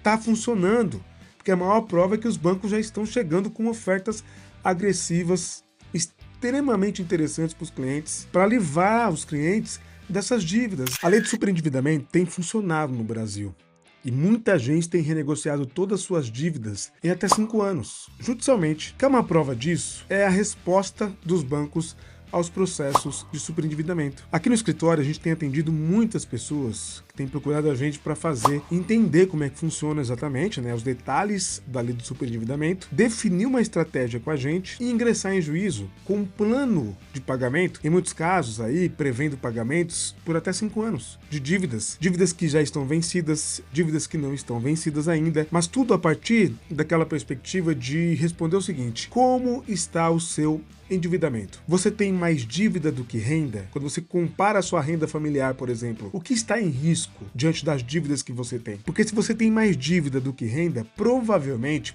está funcionando, porque a maior prova é que os bancos já estão chegando com ofertas agressivas extremamente interessantes para os clientes, para livrar os clientes dessas dívidas. A lei de superendividamento tem funcionado no Brasil. E muita gente tem renegociado todas as suas dívidas em até 5 anos, judicialmente. Que é uma prova disso é a resposta dos bancos aos processos de superendividamento. Aqui no escritório a gente tem atendido muitas pessoas que têm procurado a gente para entender como é que funciona exatamente, os detalhes da lei do superendividamento, definir uma estratégia com a gente e ingressar em juízo com um plano de pagamento, em muitos casos aí prevendo pagamentos por até 5 anos de dívidas que já estão vencidas, dívidas que não estão vencidas ainda, mas tudo a partir daquela perspectiva de responder o seguinte: como está o seu endividamento? Você tem mais dívida do que renda? Quando você compara a sua renda familiar, por exemplo, o que está em risco diante das dívidas que você tem? Porque se você tem mais dívida do que renda, provavelmente,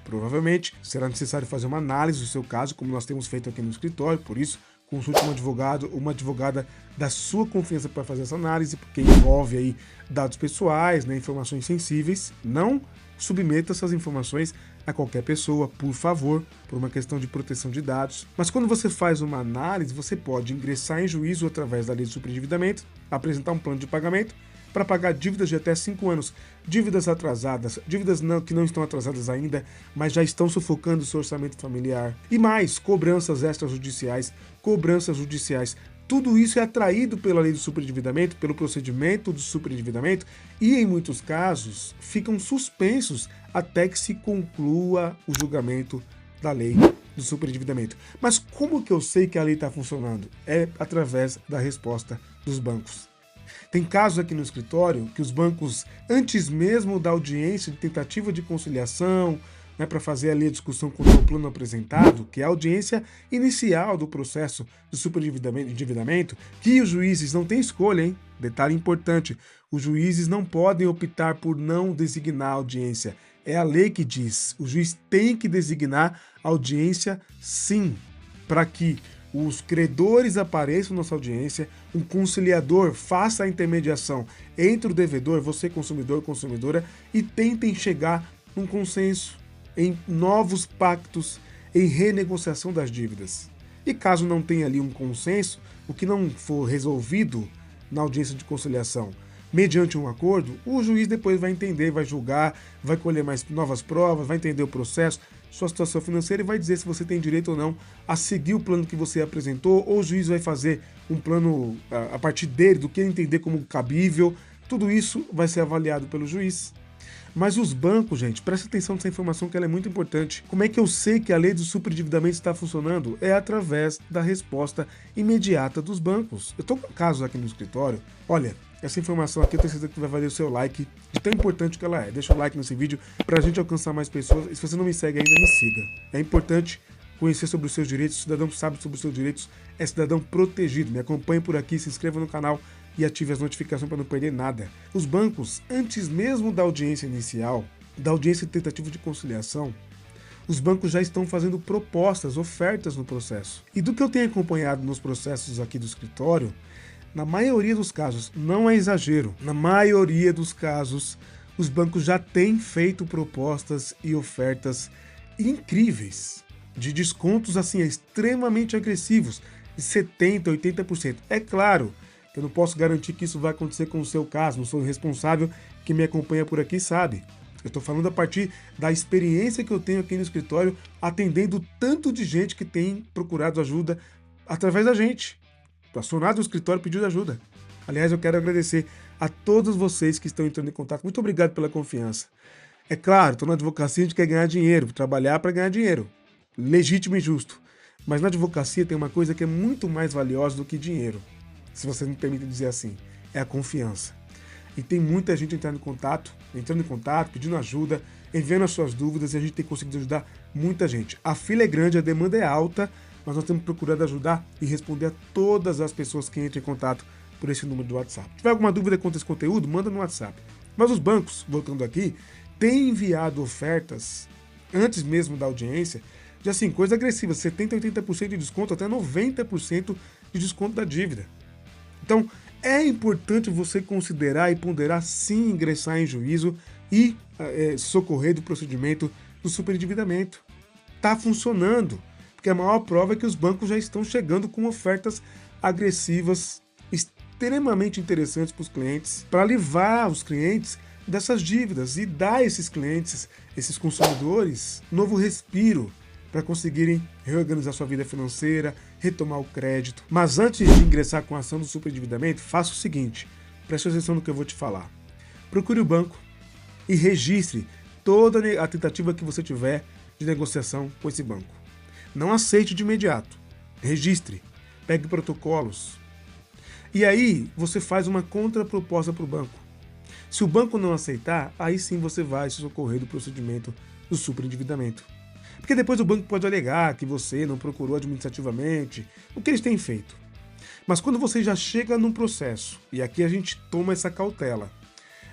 será necessário fazer uma análise do seu caso, como nós temos feito aqui no escritório. Por isso, consulte um advogado ou uma advogada da sua confiança para fazer essa análise, porque envolve aí dados pessoais, informações sensíveis. Não submeta essas informações a qualquer pessoa, por favor, por uma questão de proteção de dados. Mas quando você faz uma análise, você pode ingressar em juízo através da lei de superendividamento, apresentar um plano de pagamento para pagar dívidas de até 5 anos, dívidas atrasadas, dívidas que não estão atrasadas ainda, mas já estão sufocando o seu orçamento familiar. E mais, cobranças extrajudiciais, cobranças judiciais. Tudo isso é atraído pela lei do superendividamento, pelo procedimento do superendividamento, e em muitos casos ficam suspensos até que se conclua o julgamento da lei do superendividamento. Mas como que eu sei que a lei está funcionando? É através da resposta dos bancos. Tem casos aqui no escritório que os bancos, antes mesmo da audiência de tentativa de conciliação, para fazer ali a discussão contra o plano apresentado, que é a audiência inicial do processo de superendividamento, que os juízes não têm escolha, hein? Detalhe importante: os juízes não podem optar por não designar a audiência. É a lei que diz, o juiz tem que designar a audiência sim, para que os credores apareçam nessa audiência, um conciliador faça a intermediação entre o devedor, você consumidor, consumidora, e tentem chegar num consenso, em novos pactos, em renegociação das dívidas. E caso não tenha ali um consenso, o que não for resolvido na audiência de conciliação, mediante um acordo, o juiz depois vai entender, vai julgar, vai colher mais novas provas, vai entender o processo, sua situação financeira, e vai dizer se você tem direito ou não a seguir o plano que você apresentou, ou o juiz vai fazer um plano a partir dele, do que ele entender como cabível. Tudo isso vai ser avaliado pelo juiz. Mas os bancos, gente, presta atenção nessa informação que ela é muito importante. Como é que eu sei que a lei do superendividamento está funcionando? É através da resposta imediata dos bancos. Eu estou com casos aqui no escritório. Olha, essa informação aqui eu tenho certeza que vai valer o seu like, de tão importante que ela é. Deixa o like nesse vídeo para a gente alcançar mais pessoas. E se você não me segue ainda, me siga. É importante conhecer sobre os seus direitos. O cidadão que sabe sobre os seus direitos é cidadão protegido. Me acompanhe por aqui, se inscreva no canal e ative as notificações para não perder nada. Os bancos, antes mesmo da audiência inicial, da audiência de tentativa de conciliação, os bancos já estão fazendo propostas, ofertas no processo. E do que eu tenho acompanhado nos processos aqui do escritório, na maioria dos casos, não é exagero, na maioria dos casos, os bancos já têm feito propostas e ofertas incríveis, de descontos assim extremamente agressivos, de 70%, 80%. É claro, eu não posso garantir que isso vai acontecer com o seu caso, não sou responsável, quem me acompanha por aqui sabe. Eu estou falando a partir da experiência que eu tenho aqui no escritório, atendendo tanto de gente que tem procurado ajuda através da gente. Acionado o escritório, pediu ajuda. Aliás, eu quero agradecer a todos vocês que estão entrando em contato. Muito obrigado pela confiança. É claro, estou na advocacia, a gente quer ganhar dinheiro, trabalhar para ganhar dinheiro. Legítimo e justo. Mas na advocacia tem uma coisa que é muito mais valiosa do que dinheiro, se você me permite dizer assim, é a confiança. E tem muita gente entrando em contato, pedindo ajuda, enviando as suas dúvidas, e a gente tem conseguido ajudar muita gente. A fila é grande, a demanda é alta, mas nós temos procurado ajudar e responder a todas as pessoas que entram em contato por esse número do WhatsApp. Se tiver alguma dúvida quanto a esse conteúdo, manda no WhatsApp. Mas os bancos, voltando aqui, têm enviado ofertas, antes mesmo da audiência, de assim, coisa agressiva, 70%, 80% de desconto, até 90% de desconto da dívida. Então, é importante você considerar e ponderar sim ingressar em juízo e socorrer do procedimento do superendividamento. Está funcionando, porque a maior prova é que os bancos já estão chegando com ofertas agressivas extremamente interessantes para os clientes, para livrar os clientes dessas dívidas e dar a esses clientes, esses consumidores, novo respiro para conseguirem reorganizar sua vida financeira, retomar o crédito. Mas antes de ingressar com a ação do superendividamento, faça o seguinte, preste atenção no que eu vou te falar. Procure o banco e registre toda a tentativa que você tiver de negociação com esse banco. Não aceite de imediato. Registre, pegue protocolos. E aí você faz uma contraproposta para o banco. Se o banco não aceitar, aí sim você vai se socorrer do procedimento do superendividamento. Porque depois o banco pode alegar que você não procurou administrativamente, o que eles têm feito. Mas quando você já chega num processo, e aqui a gente toma essa cautela,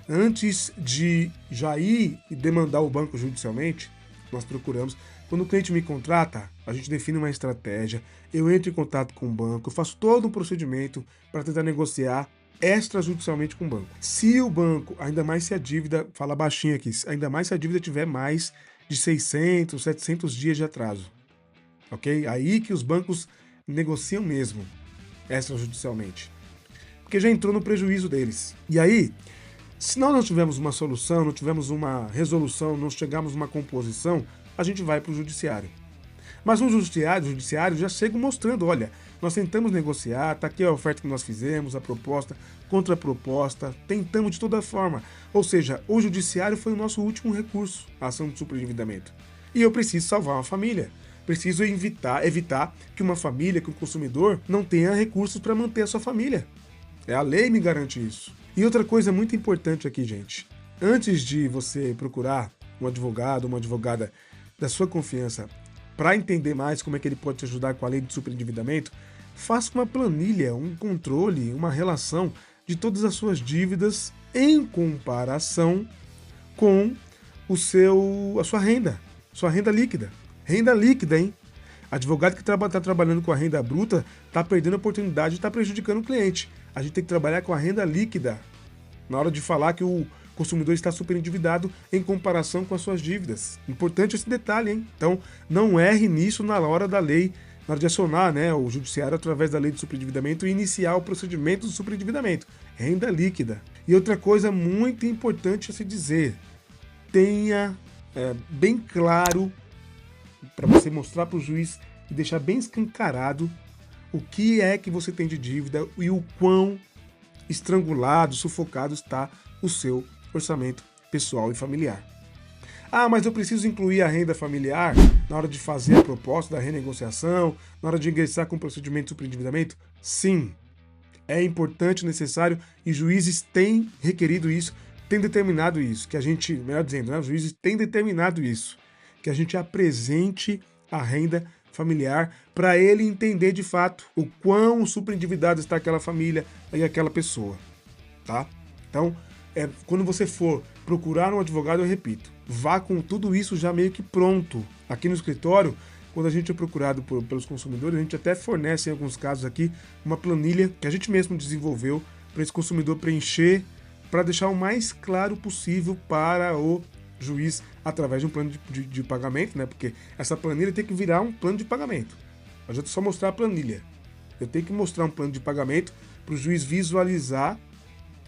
antes de já ir e demandar o banco judicialmente, nós procuramos. Quando o cliente me contrata, a gente define uma estratégia, eu entro em contato com o banco, eu faço todo um procedimento para tentar negociar extrajudicialmente com o banco. Se o banco, ainda mais se a dívida, fala baixinho aqui, ainda mais se a dívida tiver mais de 600, 700 dias de atraso, ok? Aí que os bancos negociam mesmo extrajudicialmente, porque já entrou no prejuízo deles. E aí, se nós não tivermos uma solução, não tivermos uma resolução, não chegarmos a uma composição, a gente vai para o judiciário. Mas no judiciário já chega mostrando, olha, nós tentamos negociar, está aqui a oferta que nós fizemos, a proposta, contraproposta, tentamos de toda forma. Ou seja, o judiciário foi o nosso último recurso, a ação de superendividamento. E eu preciso salvar uma família. Preciso evitar que uma família, que o consumidor não tenha recursos para manter a sua família. A lei me garante isso. E outra coisa muito importante aqui, gente. Antes de você procurar um advogado, uma advogada da sua confiança para entender mais como é que ele pode te ajudar com a lei de superendividamento, faça uma planilha, um controle, uma relação de todas as suas dívidas em comparação com a sua renda líquida. Renda líquida, hein? Advogado que está trabalhando com a renda bruta está perdendo a oportunidade e está prejudicando o cliente. A gente tem que trabalhar com a renda líquida na hora de falar que o consumidor está superendividado em comparação com as suas dívidas. Importante esse detalhe, hein? Então, não erre nisso na hora da lei, na hora de acionar, né, o judiciário através da lei de superendividamento e iniciar o procedimento do superendividamento. Renda líquida. E outra coisa muito importante a se dizer, tenha bem claro, para você mostrar para o juiz e deixar bem escancarado o que é que você tem de dívida e o quão estrangulado, sufocado está o seu orçamento pessoal e familiar. Ah, mas eu preciso incluir a renda familiar na hora de fazer a proposta da renegociação, na hora de ingressar com o procedimento de superendividamento? Sim, é importante, necessário, e juízes têm requerido isso, têm determinado isso, que a gente, melhor dizendo, né, os juízes têm determinado isso, que a gente apresente a renda familiar para ele entender de fato o quão superendividado está aquela família e aquela pessoa, tá? Então, quando você for procurar um advogado, eu repito, vá com tudo isso já meio que pronto. Aqui no escritório, quando a gente é procurado pelos consumidores, a gente até fornece, em alguns casos aqui, uma planilha que a gente mesmo desenvolveu para esse consumidor preencher, para deixar o mais claro possível para o juiz através de um plano de pagamento, né? Porque essa planilha tem que virar um plano de pagamento. Não adianta só mostrar a planilha. Eu tenho que mostrar um plano de pagamento para o juiz visualizar,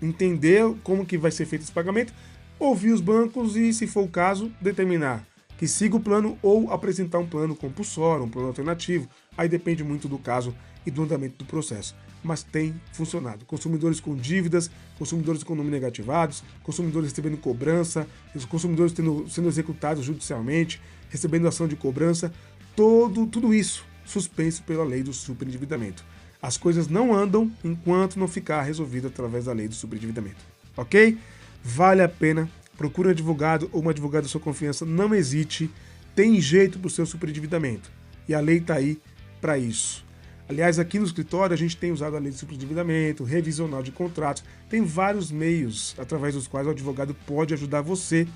entender como que vai ser feito esse pagamento, ouvir os bancos e, se for o caso, determinar que siga o plano ou apresentar um plano compulsório, um plano alternativo. Aí depende muito do caso e do andamento do processo. Mas tem funcionado. Consumidores com dívidas, consumidores com nome negativados, consumidores recebendo cobrança, os consumidores sendo executados judicialmente, recebendo ação de cobrança, tudo isso suspenso pela lei do superendividamento. As coisas não andam enquanto não ficar resolvido através da lei do superendividamento. Ok? Vale a pena. Procure um advogado ou uma advogada da sua confiança. Não hesite. Tem jeito para o seu superendividamento. E a lei está aí para isso. Aliás, aqui no escritório a gente tem usado a lei de superendividamento, revisional de contratos. Tem vários meios através dos quais o advogado pode ajudar você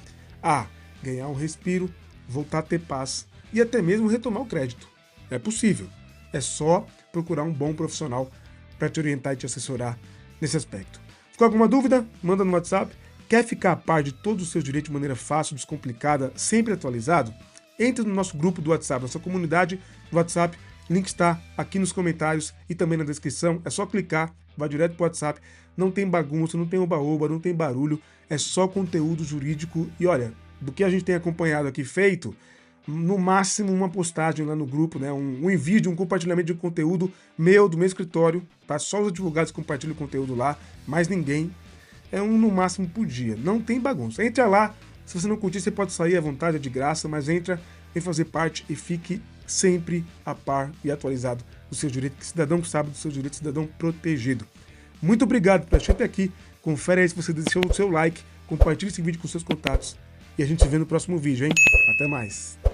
a ganhar um respiro, voltar a ter paz e até mesmo retomar o crédito. É possível. É só procurar um bom profissional para te orientar e te assessorar nesse aspecto. Ficou alguma dúvida? Manda no WhatsApp Quer ficar a par de todos os seus direitos de maneira fácil, descomplicada, sempre atualizado? Entre no nosso grupo do WhatsApp, nossa comunidade do WhatsApp. Link está aqui nos comentários e também na descrição. É só clicar, vai direto para o WhatsApp. Não tem bagunça, não tem oba-oba, não tem barulho. É só conteúdo jurídico. E olha, do que a gente tem acompanhado aqui feito, no máximo uma postagem lá no grupo, né? Um envio, um compartilhamento de conteúdo meu, do meu escritório. Tá? Só os advogados compartilham o conteúdo lá, mais ninguém. É um no máximo por dia. Não tem bagunça. Entra lá. Se você não curtir, você pode sair à vontade, é de graça, mas entra, vem fazer parte e fique sempre a par e atualizado dos seus direitos, que cidadão que sabe dos seus direitos, cidadão protegido. Muito obrigado por assistir até aqui. Confere aí se você deixou o seu like, compartilhe esse vídeo com seus contatos e a gente se vê no próximo vídeo, hein? Até mais!